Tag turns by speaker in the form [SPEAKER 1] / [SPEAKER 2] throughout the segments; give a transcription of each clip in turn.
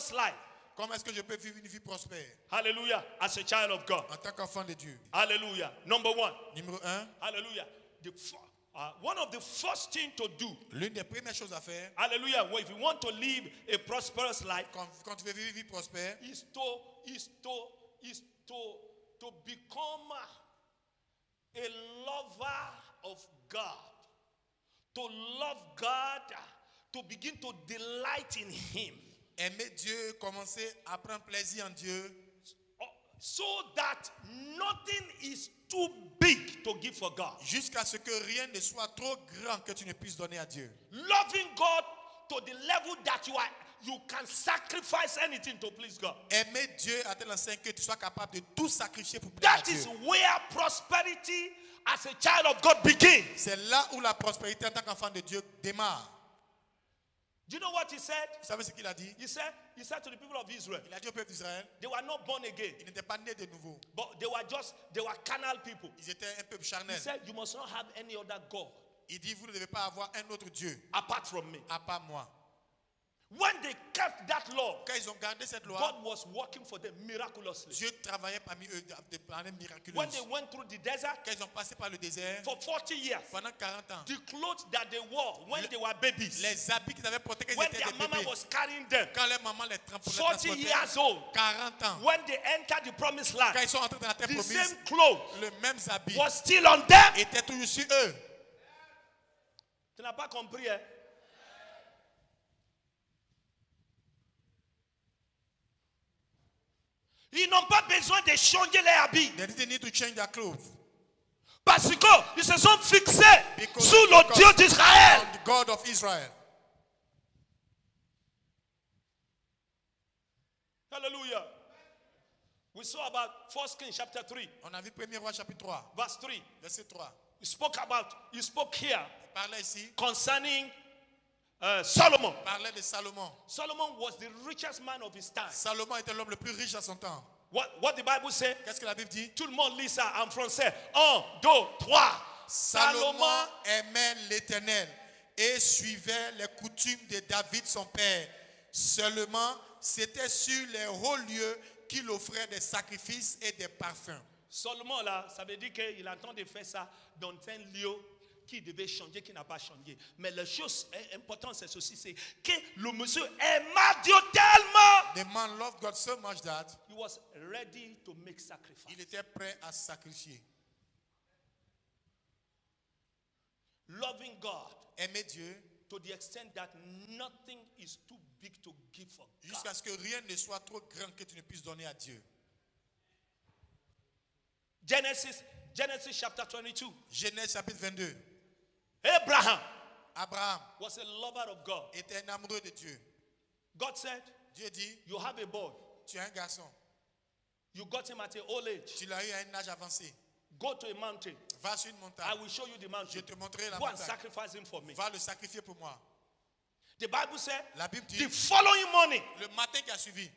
[SPEAKER 1] prosperous life?
[SPEAKER 2] Comment est-ce que je peux vivre une vie prospère?
[SPEAKER 1] Hallelujah. As a child of God.
[SPEAKER 2] En tant qu'enfant de Dieu.
[SPEAKER 1] Hallelujah. Number one.
[SPEAKER 2] Numéro 1.
[SPEAKER 1] Hallelujah. One of the first things to do.
[SPEAKER 2] L'une des premières choses à faire.
[SPEAKER 1] Hallelujah. Well, if you want to live a prosperous life.
[SPEAKER 2] Quand tu veux vivre une vie prospère.
[SPEAKER 1] Is to become a lover of God. To love God. To begin to delight in Him.
[SPEAKER 2] Aimer Dieu, commencer à prendre plaisir en Dieu.
[SPEAKER 1] So that nothing is too big to give for God.
[SPEAKER 2] Jusqu'à ce que rien ne soit trop grand que tu ne puisses donner à Dieu.
[SPEAKER 1] Loving God to the level that you can sacrifice anything to please God.
[SPEAKER 2] Aimer Dieu à tel enseigne que tu sois capable de tout sacrifier pour plaire à Dieu.
[SPEAKER 1] That is where prosperity as a child of God begins.
[SPEAKER 2] C'est là où la prospérité en tant qu'enfant de Dieu démarre.
[SPEAKER 1] Do you know what he said?
[SPEAKER 2] Vous savez ce qu'il a dit?
[SPEAKER 1] He said to the people of Israel.
[SPEAKER 2] Il a dit au peuple d'Israël.
[SPEAKER 1] They were not born again.
[SPEAKER 2] Ils n'étaient pas nés de nouveau.
[SPEAKER 1] But they were carnal people.
[SPEAKER 2] Ils étaient un peuple charnel.
[SPEAKER 1] He said, you must not have any other God.
[SPEAKER 2] Il dit, vous ne devez pas avoir un autre Dieu.
[SPEAKER 1] Apart from me.
[SPEAKER 2] À part moi.
[SPEAKER 1] When they kept that law,
[SPEAKER 2] quand ils ont gardé cette loi,
[SPEAKER 1] God was working for them miraculously.
[SPEAKER 2] Dieu travaillait parmi eux de manière miraculeuse.
[SPEAKER 1] When they went through the desert,
[SPEAKER 2] quand ils ont passé par le désert,
[SPEAKER 1] for 40 years,
[SPEAKER 2] pendant 40 ans,
[SPEAKER 1] the clothes that they wore when they were babies,
[SPEAKER 2] les habits qu'ils avaient portés quand
[SPEAKER 1] when
[SPEAKER 2] ils étaient
[SPEAKER 1] their
[SPEAKER 2] des
[SPEAKER 1] mama
[SPEAKER 2] bébés,
[SPEAKER 1] was carrying them,
[SPEAKER 2] quand leur maman les
[SPEAKER 1] 40 years old,
[SPEAKER 2] 40 ans,
[SPEAKER 1] when they entered the promised land,
[SPEAKER 2] quand ils sont entrés dans la terre
[SPEAKER 1] the
[SPEAKER 2] promise,
[SPEAKER 1] same clothes
[SPEAKER 2] le même habit
[SPEAKER 1] was still on them.
[SPEAKER 2] était toujours sur eux.
[SPEAKER 1] Tu n'as pas compris, hein? Ils n'ont pas besoin de changer les habits.
[SPEAKER 2] They didn't need to change their clothes.
[SPEAKER 1] Parce qu'ils se sont fixés sur le Dieu d'Israël.
[SPEAKER 2] On the God of Israel.
[SPEAKER 1] Hallelujah. We saw about 1 Kings chapter 3.
[SPEAKER 2] On a vu 1er Roi chapitre 3.
[SPEAKER 1] Verse 3.
[SPEAKER 2] Verset 3.
[SPEAKER 1] You spoke here
[SPEAKER 2] Il parlait ici.
[SPEAKER 1] Concerning Solomon.
[SPEAKER 2] Il parlait de Salomon.
[SPEAKER 1] Solomon was the richest man of his time.
[SPEAKER 2] Salomon était l'homme le plus riche à son temps.
[SPEAKER 1] What the Bible says?
[SPEAKER 2] Qu'est-ce que la Bible dit?
[SPEAKER 1] Tout le monde lit ça en français. 1, 2, 3.
[SPEAKER 2] Salomon aimait l'Éternel et suivait les coutumes de David son père. Seulement, c'était sur les hauts lieux qu'il offrait des sacrifices et des parfums.
[SPEAKER 1] Solomon là, ça veut dire qu'il est en train de faire ça dans un lieu qui devait changer, qui n'a pas changé. Mais la chose importante, c'est ceci, c'est que le monsieur aima Dieu tellement.
[SPEAKER 2] The man loved God so much that
[SPEAKER 1] he was ready to make sacrifice.
[SPEAKER 2] Il était prêt à sacrifier.
[SPEAKER 1] Loving God.
[SPEAKER 2] Aimer Dieu.
[SPEAKER 1] To the extent that nothing is too big to give for God.
[SPEAKER 2] Jusqu'à ce que rien ne soit trop grand que tu ne puisses donner à Dieu.
[SPEAKER 1] Genesis chapter 22.
[SPEAKER 2] Genèse chapitre 22. Abraham
[SPEAKER 1] was a lover of God.
[SPEAKER 2] Était un amoureux de Dieu.
[SPEAKER 1] God said,
[SPEAKER 2] Dieu dit,
[SPEAKER 1] you have a boy.
[SPEAKER 2] Tu as un garçon.
[SPEAKER 1] You got him at an old age.
[SPEAKER 2] Tu l'as eu à un âge avancé.
[SPEAKER 1] Go to a mountain.
[SPEAKER 2] Va sur une montagne.
[SPEAKER 1] I will show you the mountain.
[SPEAKER 2] Je te montrerai la
[SPEAKER 1] Go and
[SPEAKER 2] montagne.
[SPEAKER 1] sacrifice him for me.
[SPEAKER 2] Va le sacrifier pour moi.
[SPEAKER 1] The Bible said,
[SPEAKER 2] La Bible dit,
[SPEAKER 1] the following morning,
[SPEAKER 2] le matin qui a suivi,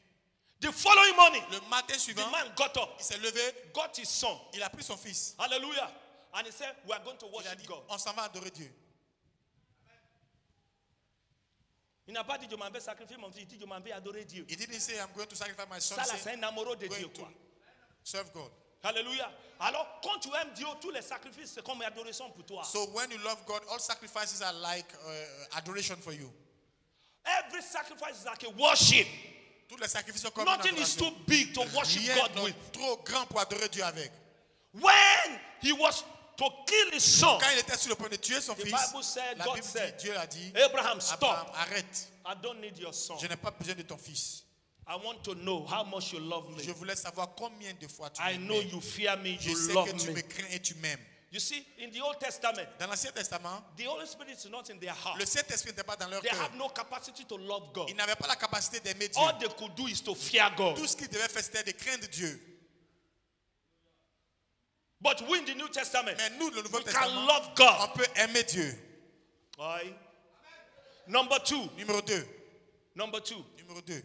[SPEAKER 1] the following morning,
[SPEAKER 2] le matin suivant,
[SPEAKER 1] the man got up,
[SPEAKER 2] il s'est levé,
[SPEAKER 1] got his son.
[SPEAKER 2] Il a pris son fils.
[SPEAKER 1] Hallelujah. And he said, we are going to worship
[SPEAKER 2] dit,
[SPEAKER 1] God.
[SPEAKER 2] On s'en va adorer Dieu.
[SPEAKER 1] Il n'a pas dit, je m'en vais sacrifier mon fils. Il dit, je m'en vais adorer Dieu.
[SPEAKER 2] He didn't say, I'm going to sacrifice my son.
[SPEAKER 1] Ça là, c'est un amoureux de Dieu, quoi.
[SPEAKER 2] Serve God.
[SPEAKER 1] Hallelujah. Alors, quand tu aimes Dieu, tous les sacrifices, c'est comme adoration pour toi.
[SPEAKER 2] So when you love God, all sacrifices are like adoration for you.
[SPEAKER 1] Every sacrifice is like a worship.
[SPEAKER 2] Tous les sacrifices sont comme
[SPEAKER 1] Nothing is too big to worship God with.
[SPEAKER 2] Trop grand pour adorer Dieu avec.
[SPEAKER 1] When he was to kill his son,
[SPEAKER 2] quand il était sur le point de tuer son fils,
[SPEAKER 1] Bible said,
[SPEAKER 2] la
[SPEAKER 1] God
[SPEAKER 2] Bible
[SPEAKER 1] said,
[SPEAKER 2] dit, Dieu a dit,
[SPEAKER 1] Abraham, stop.
[SPEAKER 2] Abraham, arrête.
[SPEAKER 1] I don't need your son.
[SPEAKER 2] Je n'ai pas besoin de ton fils.
[SPEAKER 1] I want to know how much you love me.
[SPEAKER 2] Je voulais savoir combien de fois tu
[SPEAKER 1] I
[SPEAKER 2] m'aimes.
[SPEAKER 1] know you fear me,
[SPEAKER 2] Je
[SPEAKER 1] you
[SPEAKER 2] sais
[SPEAKER 1] love
[SPEAKER 2] que tu
[SPEAKER 1] me.
[SPEAKER 2] me crains et tu m'aimes.
[SPEAKER 1] You see, in the Old Testament,
[SPEAKER 2] dans l'Ancien Testament,
[SPEAKER 1] the Holy Spirit is not in their heart.
[SPEAKER 2] Le Saint-Esprit n'était pas dans leur
[SPEAKER 1] They
[SPEAKER 2] cœur.
[SPEAKER 1] have no capacity to love God.
[SPEAKER 2] Ils n'avaient pas la capacité d'aimer Dieu.
[SPEAKER 1] All they could do is to fear God.
[SPEAKER 2] Tout ce qu'ils devaient faire, c'était de craindre Dieu.
[SPEAKER 1] But we in the New Testament,
[SPEAKER 2] mais nous, le Nouveau
[SPEAKER 1] we
[SPEAKER 2] Testament,
[SPEAKER 1] can love God.
[SPEAKER 2] On peut aimer Dieu.
[SPEAKER 1] Aye. Number two.
[SPEAKER 2] Numéro 2.
[SPEAKER 1] Number 2.
[SPEAKER 2] Numéro 2.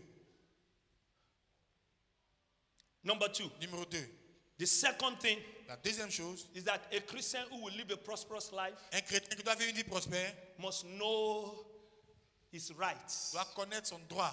[SPEAKER 1] Number 2.
[SPEAKER 2] Numéro 2.
[SPEAKER 1] The second thing,
[SPEAKER 2] la deuxième chose,
[SPEAKER 1] is that a Christian who will live a prosperous life,
[SPEAKER 2] un chrétien qui doit vivre une vie prospère,
[SPEAKER 1] must know his rights.
[SPEAKER 2] Doit connaître son droit.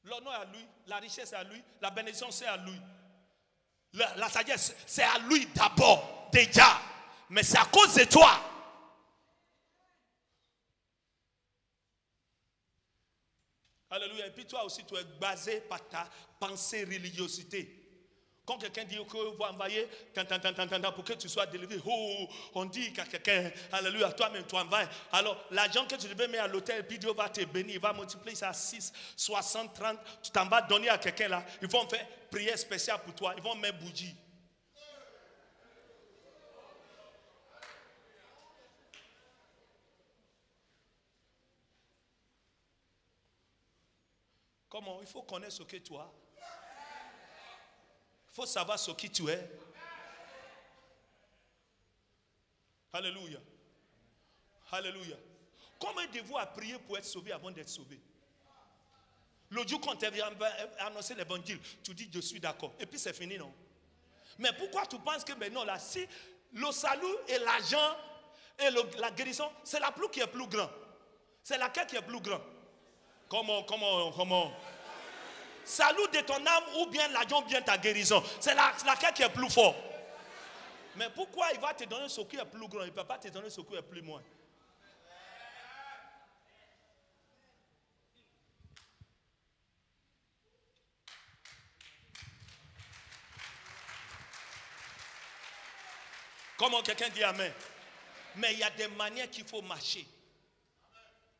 [SPEAKER 1] L'honneur est à lui, la richesse est à lui, la bénédiction c'est à lui. La sagesse c'est à lui d'abord, déjà. Mais c'est à cause de toi. Alléluia. Et puis toi aussi, tu es basé par ta pensée religiosité. Quand quelqu'un dit qu'on va envoyer pour que tu sois délivré, oh, on dit qu'à quelqu'un, alléluia, toi-même tu envoies. Alors, l'argent que tu devais mettre à l'hôtel, puis Dieu va te bénir, il va multiplier ça à 6, 60, 30. Tu t'en vas donner à quelqu'un là. Ils vont faire prière spéciale pour toi. Ils vont mettre bougie. Comment? Il faut connaître ce que tu as. Il faut savoir ce qui tu es. Alléluia. Alléluia. Comment devez-vous prier pour être sauvé avant d'être sauvé? Le jour quand tu as annoncé l'évangile, tu dis je suis d'accord. Et puis c'est fini, non? Mais pourquoi tu penses que maintenant là, si le salut et l'argent et la guérison, c'est la plus qui est plus grand. C'est laquelle qui est plus grand? Comment? Salut de ton âme ou bien l'argent ou bien ta guérison. C'est laquelle qui est plus fort. Mais pourquoi il va te donner ce qui est plus grand? Il ne peut pas te donner ce qui est plus moins. Comment quelqu'un dit amen? Mais il y a des manières qu'il faut marcher.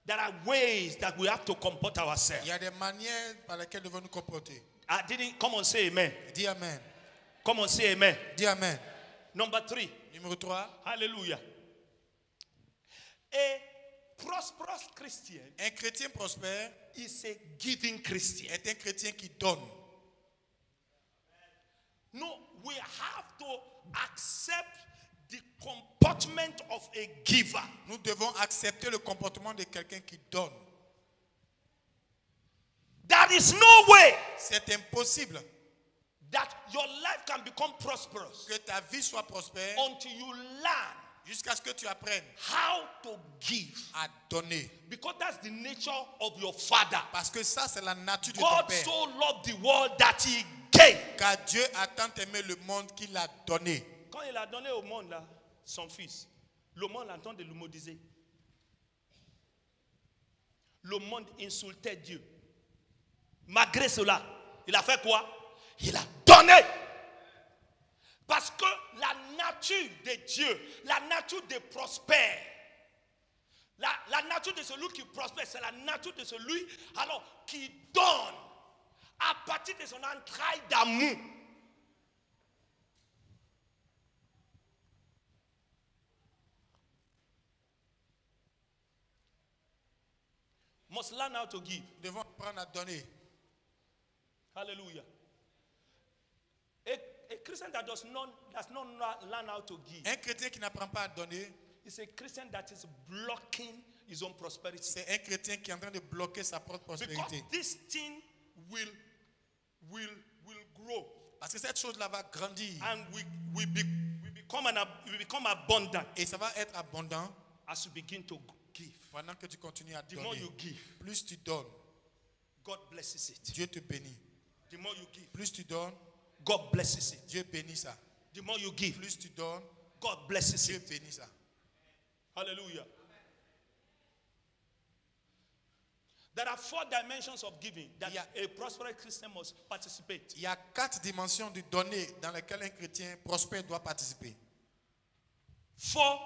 [SPEAKER 1] There are ways that we have to comport ourselves.
[SPEAKER 2] Il y a des manières par lesquelles nous devons nous comporter.
[SPEAKER 1] Come on, say amen.
[SPEAKER 2] Dis amen.
[SPEAKER 1] Come on, say amen.
[SPEAKER 2] Dis amen.
[SPEAKER 1] Number 3.
[SPEAKER 2] Numéro 3.
[SPEAKER 1] Hallelujah. A prosperous Christian.
[SPEAKER 2] Un chrétien prospère
[SPEAKER 1] is a giving Christian.
[SPEAKER 2] est un chrétien qui donne.
[SPEAKER 1] No, we have to accept the comportment of a giver.
[SPEAKER 2] Nous devons accepter le comportement de quelqu'un qui donne.
[SPEAKER 1] There is no way
[SPEAKER 2] C'est impossible
[SPEAKER 1] that your life can become prosperous
[SPEAKER 2] que ta vie soit prospère
[SPEAKER 1] until you learn
[SPEAKER 2] jusqu'à ce que tu apprennes
[SPEAKER 1] how to give.
[SPEAKER 2] à donner.
[SPEAKER 1] Because that's the nature of your father.
[SPEAKER 2] Parce que ça, c'est la nature de ton
[SPEAKER 1] God
[SPEAKER 2] père.
[SPEAKER 1] so loved the world that he gave.
[SPEAKER 2] Car Dieu a tant aimé le monde qu'il a donné.
[SPEAKER 1] Quand il a donné au monde là, son fils, le monde entend de le maudiser. Le monde insultait Dieu. Malgré cela, il a fait quoi? Il a donné. Parce que la nature de Dieu, la nature de prospère, la nature de celui qui prospère, c'est la nature de celui alors qui donne à partir de son entraille d'amour. Must learn how to give.
[SPEAKER 2] Nous devons apprendre à donner.
[SPEAKER 1] Hallelujah. A Christian that does not learn how to give.
[SPEAKER 2] Un chrétien qui n'apprend pas à donner,
[SPEAKER 1] It's a Christian that is blocking his own prosperity.
[SPEAKER 2] c'est un chrétien qui est en train de bloquer sa propre
[SPEAKER 1] Because
[SPEAKER 2] prospérité.
[SPEAKER 1] this thing will grow.
[SPEAKER 2] Parce que cette chose-là va grandir.
[SPEAKER 1] And we become abundant
[SPEAKER 2] Et ça va être abondant
[SPEAKER 1] as you begin to give.
[SPEAKER 2] pendant que tu continues à
[SPEAKER 1] The more
[SPEAKER 2] donner.
[SPEAKER 1] you give,
[SPEAKER 2] Plus tu donnes,
[SPEAKER 1] God blesses it.
[SPEAKER 2] Dieu te bénit.
[SPEAKER 1] The more you give,
[SPEAKER 2] Plus tu donnes,
[SPEAKER 1] God blesses it.
[SPEAKER 2] Dieu bénit ça.
[SPEAKER 1] The more you give,
[SPEAKER 2] Plus tu donnes,
[SPEAKER 1] God blesses
[SPEAKER 2] Dieu
[SPEAKER 1] it.
[SPEAKER 2] bénit ça.
[SPEAKER 1] Hallelujah. There are 4 dimensions of giving that a prosperous Christian must participate.
[SPEAKER 2] Il y a 4 dimensions de donner dans lesquelles un chrétien prospère doit participer.
[SPEAKER 1] 4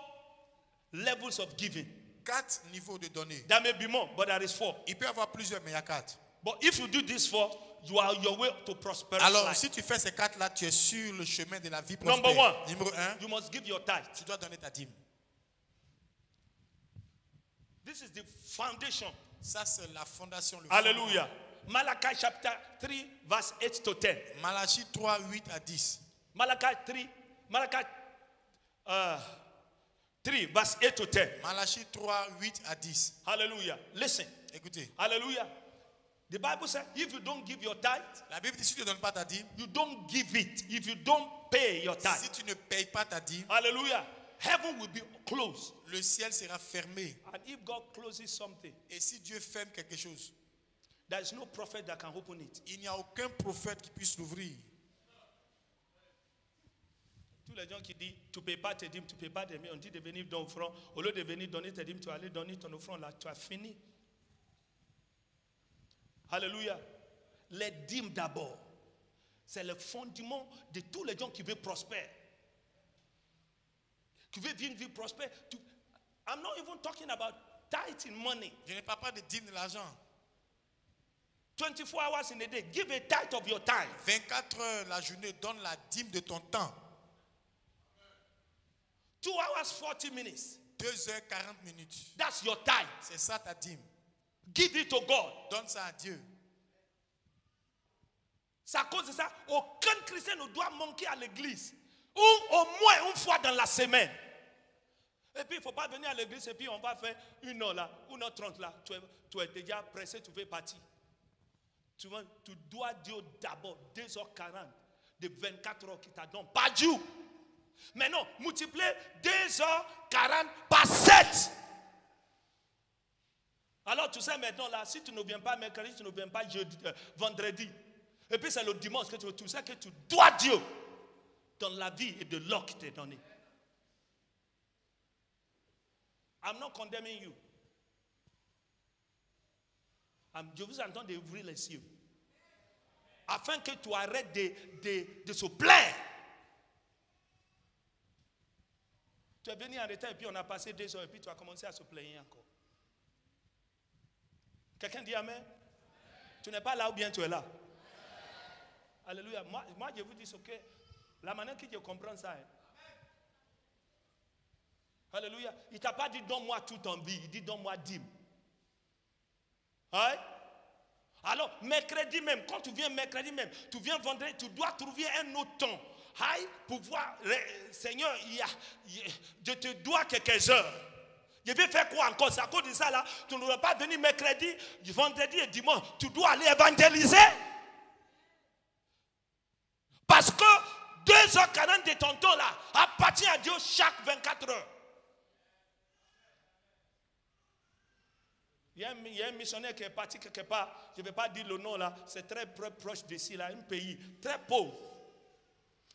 [SPEAKER 1] levels of giving.
[SPEAKER 2] 4 niveaux de donner.
[SPEAKER 1] There may be more, but there is 4.
[SPEAKER 2] Il peut y avoir plusieurs, mais il y a 4.
[SPEAKER 1] But if you do this 4, you are on your way to prosperous
[SPEAKER 2] Alors,
[SPEAKER 1] life.
[SPEAKER 2] si tu fais ces 4-là, tu es sur le chemin de la vie
[SPEAKER 1] Number
[SPEAKER 2] prospère.
[SPEAKER 1] 1,
[SPEAKER 2] Numéro 1,
[SPEAKER 1] you must give your tithe.
[SPEAKER 2] tu dois donner ta dîme.
[SPEAKER 1] This is the foundation.
[SPEAKER 2] Ça, c'est la fondation. Le
[SPEAKER 1] Hallelujah. Malachi chapter 3, verse 8 to 10.
[SPEAKER 2] fondement. Malachie 3, 8 à 10.
[SPEAKER 1] Malachi 3, verse 8 to 10.
[SPEAKER 2] Malachie 3, 8 à 10.
[SPEAKER 1] Hallelujah. Listen.
[SPEAKER 2] Écoutez,
[SPEAKER 1] Hallelujah. The Bible says, if you don't give your tithe,
[SPEAKER 2] la Bible dit si tu ne donnes pas ta dîme,
[SPEAKER 1] you don't give it. If you don't pay your tithe,
[SPEAKER 2] si tu ne payes pas ta dîme,
[SPEAKER 1] hallelujah, heaven will be closed.
[SPEAKER 2] le ciel sera fermé.
[SPEAKER 1] And if God closes something,
[SPEAKER 2] Et si Dieu ferme quelque chose,
[SPEAKER 1] There is no prophet that can open it.
[SPEAKER 2] Il n'y a aucun prophète qui puisse l'ouvrir.
[SPEAKER 1] Tous les gens qui disent, tu ne payes pas tes dîmes, tu ne payes pas tes dîmes, on dit de venir donner offrande. Au lieu de venir donner tes dîmes, tu vas aller donner ton offrande là, tu as fini. Alléluia. Les dîmes d'abord. C'est le fondement de tous les gens qui veulent prospérer. Qui veulent vivre une vie prospère. I'm not even talking about tithe in money.
[SPEAKER 2] Je ne parle pas de dîme de l'argent.
[SPEAKER 1] 24 hours in a day. Give a tithe of your time.
[SPEAKER 2] 24 heures la journée, donne la dîme de ton temps.
[SPEAKER 1] 2 hours, 40 minutes.
[SPEAKER 2] 2 heures, 40 minutes.
[SPEAKER 1] That's your tithe.
[SPEAKER 2] C'est ça ta dîme.
[SPEAKER 1] Give it to God.
[SPEAKER 2] Donne ça à Dieu.
[SPEAKER 1] C'est à cause de ça, aucun chrétien ne doit manquer à l'église. Ou au moins une fois dans la semaine. Et puis il ne faut pas venir à l'église et puis on va faire 1 heure là, 1h30 là. Tu es déjà pressé, tu veux partir. Tu dois dire d'abord 2h40 de 24 heures qui t'adonnent par jour. Mais non, multiplier 2h40 par 7. Alors tu sais maintenant là, si tu ne viens pas mercredi, tu ne viens pas vendredi. Et puis c'est le dimanche que tu sais que tu dois Dieu dans la vie et de l'or qui t'est donné. I'm not condemning you. Je vous entends d'ouvrir les yeux. Afin que tu arrêtes de se plaindre. Tu es venu en retard et puis on a passé 2 heures et puis tu as commencé à se plaindre encore. Quelqu'un dit Amen? Tu n'es pas là ou bien tu es là? Alléluia. Moi, je vous dis ce que la manière que je comprends ça. Alléluia. Il ne t'a pas dit donne-moi toute en vie. Il dit donne-moi dîme. Hein? Alors, mercredi même, quand tu viens mercredi même, tu viens vendredi, tu dois trouver un autre temps. Hein? Pour voir, Seigneur, je te dois quelques heures. Je vais faire quoi encore? C'est à cause de ça là. Tu ne dois pas venir mercredi, vendredi et dimanche. Tu dois aller évangéliser. Parce que 2h40 de ton temps là appartient à Dieu chaque 24 heures. Il y a un missionnaire qui est parti quelque part, je ne vais pas dire le nom là, c'est très proche d'ici là, un pays très pauvre.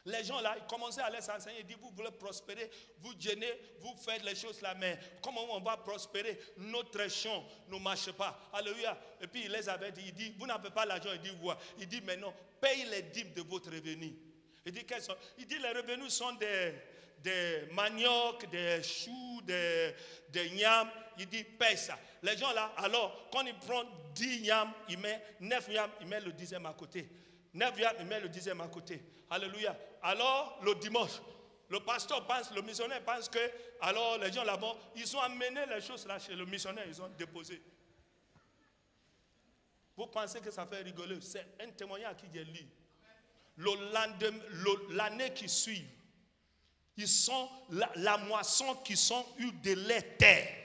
[SPEAKER 1] Les gens là, ils commençaient à les enseigner, ils disent, vous voulez prospérer, vous jeûnez, vous faites les choses là, mais comment on va prospérer? Notre champ ne marche pas. Alléluia. Et puis il les avait dit, il dit, vous n'avez pas l'argent, il dit, ouais. Il dit, mais non, paye les dîmes de votre revenu. Il dit, quels sont? Il dit, les revenus sont des manioc, des choux, des yams. Il dit, paye ça. Les gens là, alors, quand ils prennent 10 yams, il met 9 yams, il met le 10e à côté. 9 yams, il met le 10e à côté. Alléluia. Alors, le dimanche, le pasteur pense, le missionnaire pense que, alors les gens là-bas, ils ont amené les choses là chez le missionnaire, ils ont déposé. Vous pensez que ça fait rigoler? C'est un témoignage qui j'ai lu. L'année qui suit, ils sont la moisson qui sont eu de la terre.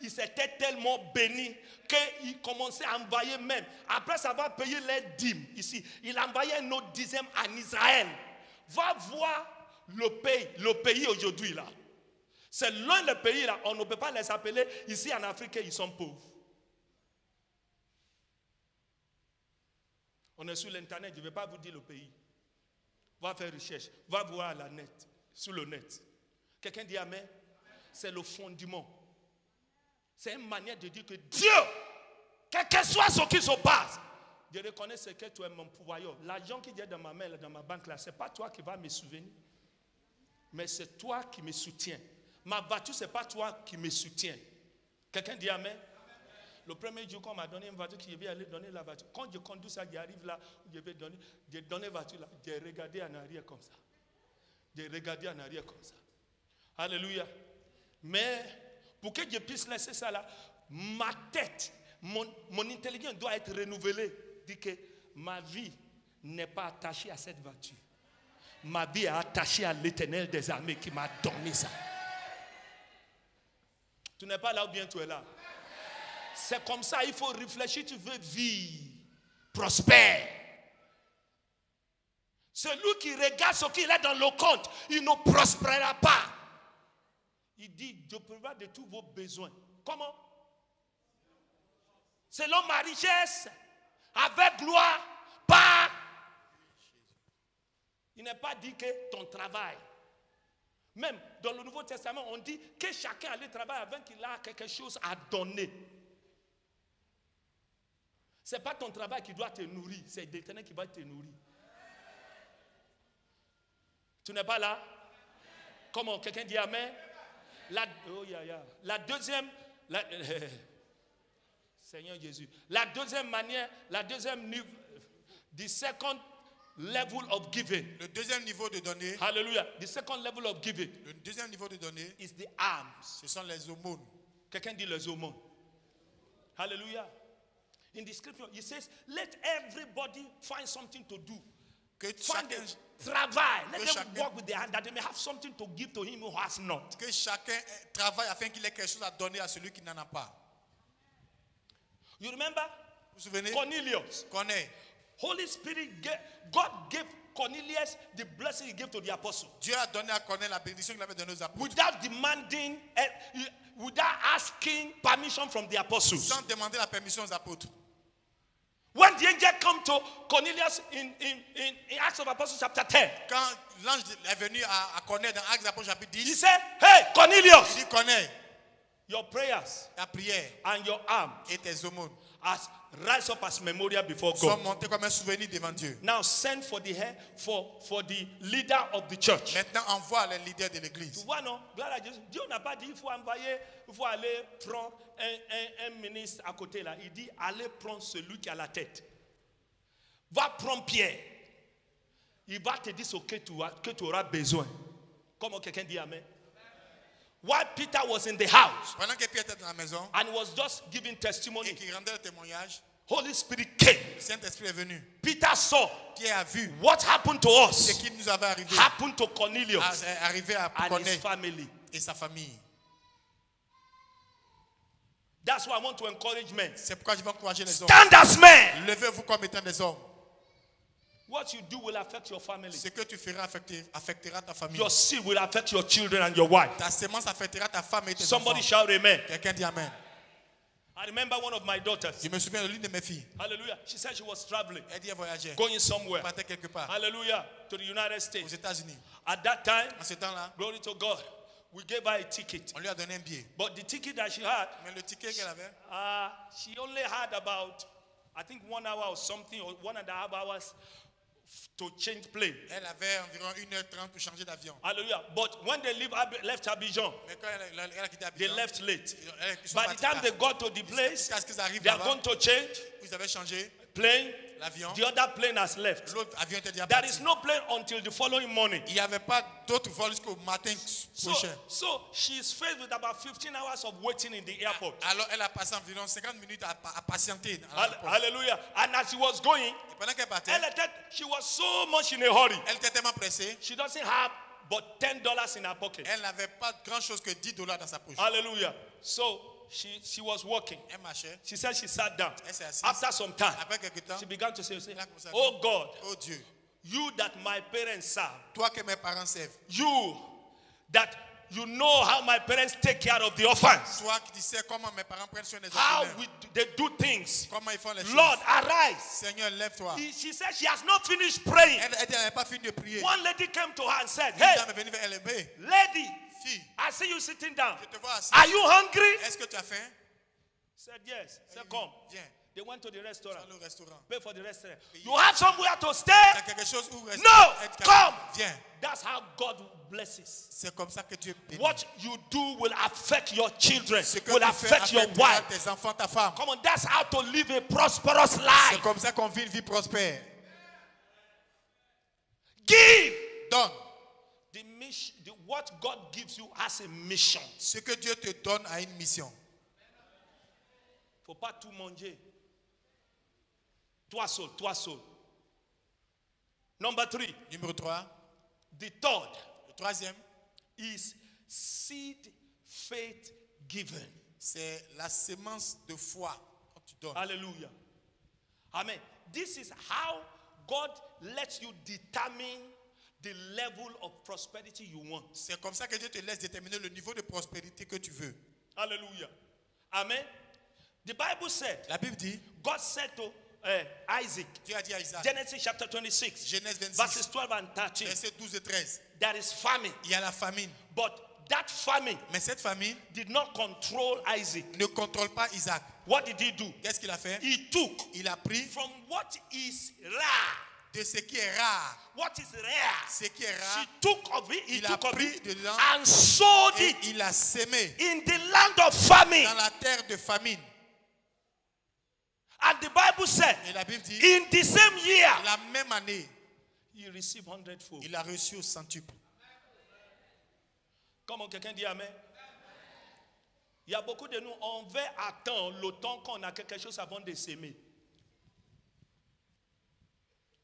[SPEAKER 1] Ils étaient tellement bénis qu'ils commençaient à envoyer même. Après avoir payé les dîmes ici, il envoyait un autre 10e en Israël. Va voir le pays aujourd'hui là. C'est l'un des pays là, on ne peut pas les appeler ici en Afrique, ils sont pauvres. On est sur l'internet, je ne vais pas vous dire le pays. Va faire recherche, va voir la net, sur le net. Quelqu'un dit Amen? C'est le fondement. C'est une manière de dire que Dieu, quel que soit ce qui se passe, je reconnais ce que tu es mon pouvoyeur. L'argent qui est dans ma main, dans ma banque là, ce n'est pas toi qui vas me souvenir, mais c'est toi qui me soutiens. Ma voiture, ce n'est pas toi qui me soutiens. Quelqu'un dit Amen? Le premier jour qu'on m'a donné une voiture, je vais aller donner la voiture. Quand je conduis ça, j'arrive là, je vais donner la voiture là. J'ai regardé en arrière comme ça. J'ai regardé en arrière comme ça. Alléluia. Mais pour que je puisse laisser ça là, ma tête, mon intelligence doit être renouvelée. Dit que ma vie n'est pas attachée à cette voiture. Ma vie est attachée à l'Éternel des armées qui m'a donné ça. Tu n'es pas là ou bien tu es là? C'est comme ça, il faut réfléchir, tu veux vivre prospère. Celui qui regarde ce qu'il a dans le compte, il ne prospérera pas. Il dit, je pourvois de tous vos besoins. Comment? Selon ma richesse avec gloire par. Il n'est pas dit que ton travail. Même dans le Nouveau Testament, on dit que chacun allait travailler avant qu'il a quelque chose à donner. Ce n'est pas ton travail qui doit te nourrir, c'est l'Éternel qui va te nourrir. Tu n'es pas là? Comment? Quelqu'un dit Amen? La deuxième, Seigneur Jésus, la deuxième manière, la deuxième niveau, the second level of giving.
[SPEAKER 2] Le deuxième niveau de donner.
[SPEAKER 1] Hallelujah. The second level of giving.
[SPEAKER 2] Le deuxième niveau de donner.
[SPEAKER 1] Is the alms.
[SPEAKER 2] Ce sont les aumônes.
[SPEAKER 1] Quelqu'un dit les aumônes. Hallelujah. In the scripture, he says, let everybody find something to do.
[SPEAKER 2] Que
[SPEAKER 1] find
[SPEAKER 2] chacun
[SPEAKER 1] travail. Let them work with their hand that they may have something to give to him who has not.
[SPEAKER 2] Que chacun travaille afin qu'il ait quelque chose à donner à celui qui n'en a pas.
[SPEAKER 1] You remember?
[SPEAKER 2] Vous vous souvenez?
[SPEAKER 1] Cornelius.
[SPEAKER 2] Connais.
[SPEAKER 1] Holy Spirit, God gave Cornelius the blessing he gave to the apostle.
[SPEAKER 2] Dieu a donné à Corneille la bénédiction qu'il avait donnée aux apôtres.
[SPEAKER 1] Without demanding, without asking permission from the apostles.
[SPEAKER 2] Sans demander la permission aux apôtres.
[SPEAKER 1] When the angel come to Cornelius in Acts of Apostles chapter 10.
[SPEAKER 2] Quand l'ange est venu à Corneille dans Actes des Apôtres chapitre 10.
[SPEAKER 1] He said, hey Cornelius.
[SPEAKER 2] Il dit Corneille.
[SPEAKER 1] Your prayers.
[SPEAKER 2] Ta prière.
[SPEAKER 1] And your arms.
[SPEAKER 2] Et tes aumônes.
[SPEAKER 1] As rise up as memorial before God.
[SPEAKER 2] Sont montés comme un souvenir devant Dieu.
[SPEAKER 1] Now send for the head for the leader of the church.
[SPEAKER 2] Maintenant envoie les leaders de l'église.
[SPEAKER 1] Tu vois non, gloire à Dieu. Dieu n'a pas dit il faut envoyer, il faut aller prendre un ministre à côté là. Il dit allez prendre celui qui a la tête. Va prendre Pierre. Il va te dire ce que tu auras besoin. Comme quelqu'un dit amen. While Peter was in the house,
[SPEAKER 2] pendant que Pierre était dans la maison,
[SPEAKER 1] and was just giving testimony,
[SPEAKER 2] et qu'il rendait le témoignage,
[SPEAKER 1] Holy Spirit came.
[SPEAKER 2] Le Saint-Esprit est venu.
[SPEAKER 1] Peter saw.
[SPEAKER 2] Pierre a vu.
[SPEAKER 1] What happened to us?
[SPEAKER 2] Ce qui nous avait arrivé.
[SPEAKER 1] Happened to Cornelius.
[SPEAKER 2] Arrivé à
[SPEAKER 1] and
[SPEAKER 2] Corneille
[SPEAKER 1] his family.
[SPEAKER 2] Et sa famille.
[SPEAKER 1] That's why I want to encourage men.
[SPEAKER 2] C'est pourquoi je veux encourager les hommes.
[SPEAKER 1] Stand as men.
[SPEAKER 2] Levez-vous comme étant des hommes.
[SPEAKER 1] What you do will affect your family.
[SPEAKER 2] Ce que tu feras affectera ta famille.
[SPEAKER 1] Your seed will affect your children and your wife.
[SPEAKER 2] Ta semence affectera ta femme et tes
[SPEAKER 1] Somebody
[SPEAKER 2] enfants.
[SPEAKER 1] shout amen.
[SPEAKER 2] Quelqu'un dit amen.
[SPEAKER 1] I remember one of my daughters.
[SPEAKER 2] Je me souviens de l'une de mes filles.
[SPEAKER 1] Hallelujah. She said she was traveling.
[SPEAKER 2] Elle dit elle voyageait.
[SPEAKER 1] Going somewhere.
[SPEAKER 2] Elle partait quelque part.
[SPEAKER 1] Hallelujah. To the United
[SPEAKER 2] Aux
[SPEAKER 1] States.
[SPEAKER 2] États-Unis.
[SPEAKER 1] At that time,
[SPEAKER 2] En ce temps-là,
[SPEAKER 1] glory to God, we gave her a ticket.
[SPEAKER 2] on lui a donné un billet.
[SPEAKER 1] But the ticket that she had,
[SPEAKER 2] Mais le ticket qu'elle avait,
[SPEAKER 1] she only had about, I think 1 hour or something, or 1.5 hours to change plane.
[SPEAKER 2] elle avait environ 1h30 pour changer d'avion.
[SPEAKER 1] Hallelujah. But when they left Abidjan,
[SPEAKER 2] Mais quand elle a quitté
[SPEAKER 1] they
[SPEAKER 2] Abidjan,
[SPEAKER 1] left late.
[SPEAKER 2] ils sont
[SPEAKER 1] By the
[SPEAKER 2] partis
[SPEAKER 1] time
[SPEAKER 2] tard.
[SPEAKER 1] they got to the place,
[SPEAKER 2] Jusqu'à ce qu'ils arrivent
[SPEAKER 1] they are
[SPEAKER 2] là-bas,
[SPEAKER 1] going to change
[SPEAKER 2] ils avaient changé
[SPEAKER 1] plane.
[SPEAKER 2] l'avion.
[SPEAKER 1] The other plane has left.
[SPEAKER 2] L'autre avion était déjà
[SPEAKER 1] There
[SPEAKER 2] parti.
[SPEAKER 1] is no plane until the following morning.
[SPEAKER 2] Il n'y avait pas d'autre vol jusqu'au matin prochain.
[SPEAKER 1] So she's faced with about 15 hours of waiting in the airport.
[SPEAKER 2] Alors elle a passé environ 50 minutes à patienter. À l'aéroport.
[SPEAKER 1] Hallelujah. And as she was going,
[SPEAKER 2] Et pendant qu'elle partait,
[SPEAKER 1] she was so much in a hurry.
[SPEAKER 2] elle était tellement pressée,
[SPEAKER 1] She doesn't have but $10 in her pocket.
[SPEAKER 2] elle n'avait pas grand chose que $10 dans sa poche.
[SPEAKER 1] Hallelujah. So she was walking.
[SPEAKER 2] Elle marchait.
[SPEAKER 1] She said she sat down.
[SPEAKER 2] Elle s'est assise.
[SPEAKER 1] After some time,
[SPEAKER 2] Après quelque temps,
[SPEAKER 1] she began to say,
[SPEAKER 2] elle a commencé à dire,
[SPEAKER 1] oh God,
[SPEAKER 2] oh Dieu,
[SPEAKER 1] you that my parents serve,
[SPEAKER 2] toi que mes parents servent,
[SPEAKER 1] you that you know how my parents take care of the orphans,
[SPEAKER 2] toi qui sais comment mes parents prennent soin des
[SPEAKER 1] how
[SPEAKER 2] orphelins,
[SPEAKER 1] they do things.
[SPEAKER 2] comment ils font les choses.
[SPEAKER 1] Lord, arise.
[SPEAKER 2] Seigneur, lève-toi.
[SPEAKER 1] She said she has not finished praying.
[SPEAKER 2] Elle n'avait pas fini de prier.
[SPEAKER 1] One lady came to her and said,
[SPEAKER 2] Une
[SPEAKER 1] hey,
[SPEAKER 2] dame est venue vers elle et dit,
[SPEAKER 1] lady,
[SPEAKER 2] fille,
[SPEAKER 1] I see you sitting down.
[SPEAKER 2] je te vois assis.
[SPEAKER 1] Are you hungry?
[SPEAKER 2] Est-ce que tu as faim?
[SPEAKER 1] Said yes. Said
[SPEAKER 2] Oui,
[SPEAKER 1] come.
[SPEAKER 2] viens.
[SPEAKER 1] They went to the restaurant.
[SPEAKER 2] Allons au restaurant.
[SPEAKER 1] Pay for the restaurant.
[SPEAKER 2] Payer.
[SPEAKER 1] You have somewhere to
[SPEAKER 2] Tu as
[SPEAKER 1] stay?
[SPEAKER 2] quelque chose où rester?
[SPEAKER 1] No,
[SPEAKER 2] Être
[SPEAKER 1] come.
[SPEAKER 2] Viens.
[SPEAKER 1] That's how God blesses.
[SPEAKER 2] C'est comme ça que Dieu bénit.
[SPEAKER 1] What you do will affect your children,
[SPEAKER 2] Ce que
[SPEAKER 1] will
[SPEAKER 2] tu fais
[SPEAKER 1] affect your
[SPEAKER 2] affectera
[SPEAKER 1] wife.
[SPEAKER 2] tes enfants, ta femme.
[SPEAKER 1] Come on, that's how to live a prosperous
[SPEAKER 2] C'est
[SPEAKER 1] life.
[SPEAKER 2] comme ça qu'on vit une vie prospère.
[SPEAKER 1] Give.
[SPEAKER 2] Donne.
[SPEAKER 1] The mission, what God gives you has a mission.
[SPEAKER 2] Ce que Dieu te donne a une mission.
[SPEAKER 1] Faut pas tout manger. Toi seul. Number 3.
[SPEAKER 2] Numéro 3.
[SPEAKER 1] The third
[SPEAKER 2] Le troisième,
[SPEAKER 1] is seed faith given.
[SPEAKER 2] c'est la semence de foi que tu donnes.
[SPEAKER 1] Hallelujah. Amen. This is how God lets you determine the level of prosperity you want.
[SPEAKER 2] C'est comme ça que Dieu te laisse déterminer le niveau de prospérité que tu veux.
[SPEAKER 1] Hallelujah. Amen. The Bible said,
[SPEAKER 2] La Bible dit,
[SPEAKER 1] God said to Isaac.
[SPEAKER 2] Dieu a dit à Isaac.
[SPEAKER 1] Genesis chapter 26,
[SPEAKER 2] Genèse 26,
[SPEAKER 1] verses 12 and 13.
[SPEAKER 2] versets 12 et 13.
[SPEAKER 1] There is famine.
[SPEAKER 2] Il y a la famine.
[SPEAKER 1] But that famine
[SPEAKER 2] Mais cette famine
[SPEAKER 1] did not control Isaac.
[SPEAKER 2] ne contrôle pas Isaac.
[SPEAKER 1] What did he do?
[SPEAKER 2] Qu'est-ce qu'il a fait?
[SPEAKER 1] He took
[SPEAKER 2] Il a pris
[SPEAKER 1] from what is rare.
[SPEAKER 2] de ce qui est rare.
[SPEAKER 1] What is rare?
[SPEAKER 2] Ce qui est
[SPEAKER 1] He
[SPEAKER 2] rare,
[SPEAKER 1] took of it, he
[SPEAKER 2] il a
[SPEAKER 1] took of
[SPEAKER 2] pris
[SPEAKER 1] it
[SPEAKER 2] dedans
[SPEAKER 1] and sowed
[SPEAKER 2] et
[SPEAKER 1] it
[SPEAKER 2] il a sémé
[SPEAKER 1] in the land of famine.
[SPEAKER 2] dans la terre de famine.
[SPEAKER 1] And the Bible said,
[SPEAKER 2] Et la Bible dit,
[SPEAKER 1] in the same year,
[SPEAKER 2] la même année,
[SPEAKER 1] he received 100-fold.
[SPEAKER 2] il a reçu au centuple.
[SPEAKER 1] Comment quelqu'un dit Amen? Il y a beaucoup de nous, on veut attendre le temps qu'on a quelque chose avant de s'aimer.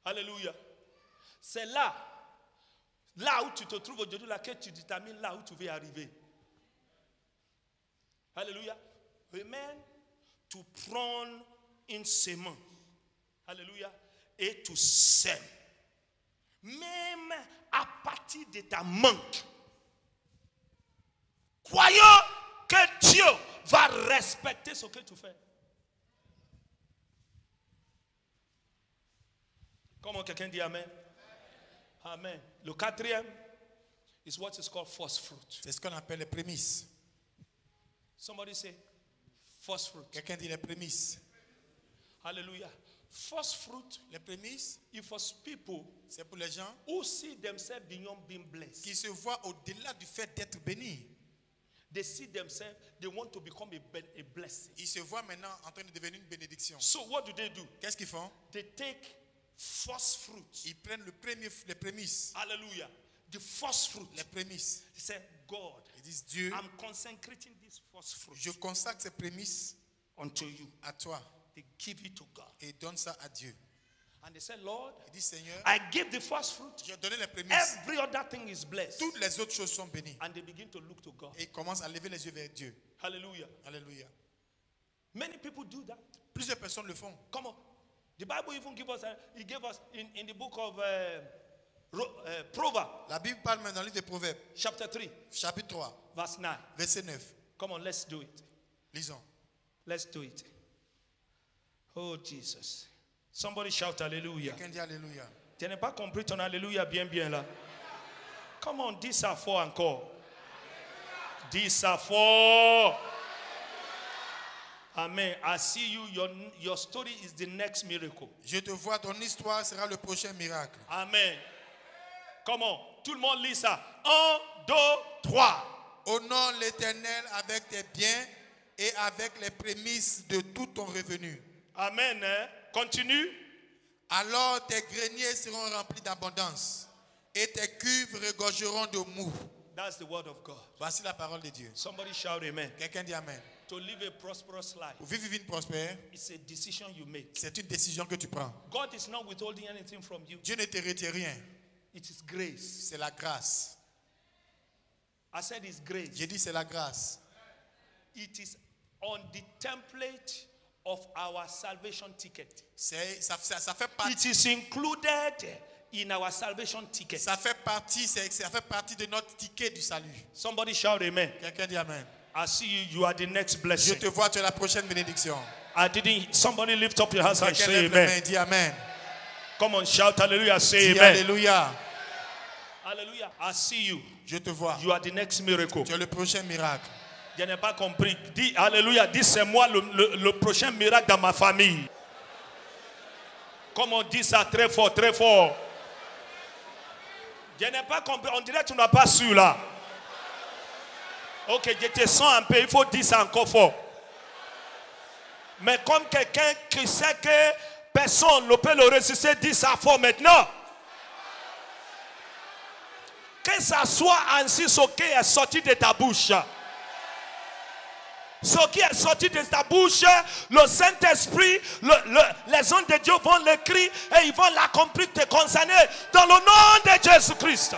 [SPEAKER 1] Alléluia. C'est là où tu te trouves aujourd'hui, là que tu détermines là où tu veux arriver. Alléluia. Amen. To prendre une semence. Alléluia. Et tu sèmes. Même à partir de ta manque. Croyons que Dieu va respecter ce que tu fais. Comment quelqu'un dit Amen? Amen. Le quatrième is what is called first fruit.
[SPEAKER 2] C'est ce qu'on appelle les prémices.
[SPEAKER 1] Somebody say first fruit.
[SPEAKER 2] Quelqu'un dit les prémices.
[SPEAKER 1] Hallelujah. First fruit,
[SPEAKER 2] Les prémices,
[SPEAKER 1] it was people
[SPEAKER 2] c'est pour les gens
[SPEAKER 1] who see themselves beyond being blessed.
[SPEAKER 2] qui se voient au-delà du fait d'être bénis.
[SPEAKER 1] They see themselves, they want to become a blessing.
[SPEAKER 2] Ils se voient maintenant en train de devenir une bénédiction.
[SPEAKER 1] So what do they do?
[SPEAKER 2] Qu'est-ce qu'ils font?
[SPEAKER 1] They take first fruit.
[SPEAKER 2] Ils prennent les prémices.
[SPEAKER 1] Hallelujah. The first fruit.
[SPEAKER 2] Les prémices.
[SPEAKER 1] They say, God,
[SPEAKER 2] Ils disent, Dieu,
[SPEAKER 1] I'm consecrating this first fruit
[SPEAKER 2] je consacre ces prémices
[SPEAKER 1] unto you.
[SPEAKER 2] à toi
[SPEAKER 1] They give it to God.
[SPEAKER 2] et donne ça à Dieu.
[SPEAKER 1] And they say, Lord,
[SPEAKER 2] Il dit, Seigneur,
[SPEAKER 1] I give the first fruit.
[SPEAKER 2] j'ai donné les prémices.
[SPEAKER 1] Every other thing is blessed.
[SPEAKER 2] Toutes les autres choses sont bénies.
[SPEAKER 1] And they begin to look to God.
[SPEAKER 2] Et ils commencent à lever les yeux vers Dieu.
[SPEAKER 1] Hallelujah.
[SPEAKER 2] Alléluia.
[SPEAKER 1] Many people do that.
[SPEAKER 2] Plusieurs personnes le font.
[SPEAKER 1] Come on. The Bible even gave us, he gave us in the book of Proverbs,
[SPEAKER 2] La Bible parle maintenant dans le livre des Proverbes,
[SPEAKER 1] chapter 3,
[SPEAKER 2] chapitre 3,
[SPEAKER 1] verse 9.
[SPEAKER 2] verset 9.
[SPEAKER 1] Come on, let's do it.
[SPEAKER 2] Lisons.
[SPEAKER 1] Let's do it. Oh, Jesus. Somebody shout hallelujah.
[SPEAKER 2] Quelqu'un dit Alléluia.
[SPEAKER 1] Tu n'as pas compris ton alléluia bien là. Come on, 10 à 4 encore. 10 à 4. Amen. I see you. Your story is the next miracle.
[SPEAKER 2] Je te vois, ton histoire sera le prochain miracle.
[SPEAKER 1] Amen. Come on. Tout le monde lit ça. 1, 2, 3.
[SPEAKER 2] Honore l'Éternel avec tes biens et avec les prémices de tout ton revenu.
[SPEAKER 1] Amen. Continue.
[SPEAKER 2] Alors tes greniers seront remplis d'abondance et tes cuves regorgeront de mou.
[SPEAKER 1] That's the word of God.
[SPEAKER 2] Voici la parole de Dieu.
[SPEAKER 1] Somebody shout amen.
[SPEAKER 2] Quelqu'un dit Amen.
[SPEAKER 1] To live a prosperous life,
[SPEAKER 2] Pour vivre une vie prospère,
[SPEAKER 1] it's a decision you make.
[SPEAKER 2] c'est une décision que tu prends.
[SPEAKER 1] God is not withholding anything from you.
[SPEAKER 2] Dieu ne te retire rien.
[SPEAKER 1] It is grace.
[SPEAKER 2] C'est la grâce.
[SPEAKER 1] I said it's grace.
[SPEAKER 2] J'ai dit c'est la grâce.
[SPEAKER 1] It is on the template of our salvation ticket.
[SPEAKER 2] Ça fait partie.
[SPEAKER 1] It is included in our salvation ticket.
[SPEAKER 2] Ça fait partie de notre ticket du salut.
[SPEAKER 1] Somebody shout amen.
[SPEAKER 2] Quelqu'un dit Amen.
[SPEAKER 1] I see you. You are the next
[SPEAKER 2] Je
[SPEAKER 1] blessing.
[SPEAKER 2] te vois, tu es la prochaine bénédiction.
[SPEAKER 1] I didn't. Somebody lift up your hands and
[SPEAKER 2] Quelqu'un
[SPEAKER 1] say
[SPEAKER 2] lève les mains
[SPEAKER 1] amen.
[SPEAKER 2] et dit Amen.
[SPEAKER 1] Come on, shout hallelujah. Say
[SPEAKER 2] Dis
[SPEAKER 1] amen.
[SPEAKER 2] Alléluia.
[SPEAKER 1] Hallelujah. I see you.
[SPEAKER 2] Je te vois.
[SPEAKER 1] You are the next miracle.
[SPEAKER 2] Tu es le prochain miracle.
[SPEAKER 1] Je n'ai pas compris. Dis alléluia. Dis c'est moi le prochain miracle dans ma famille. Comme on dit ça très fort, très fort. Je n'ai pas compris. On dirait que tu n'as pas su là. Ok, je te sens un peu. Il faut dire ça encore fort. Mais comme quelqu'un qui sait que personne ne peut le résister, dit ça fort maintenant. Que ça soit ainsi ce qui est sorti de ta bouche. Ce qui est sorti de ta bouche, le Saint-Esprit, les anges de Dieu vont l'écrire et ils vont l'accomplir te concerner dans le nom de Jésus-Christ.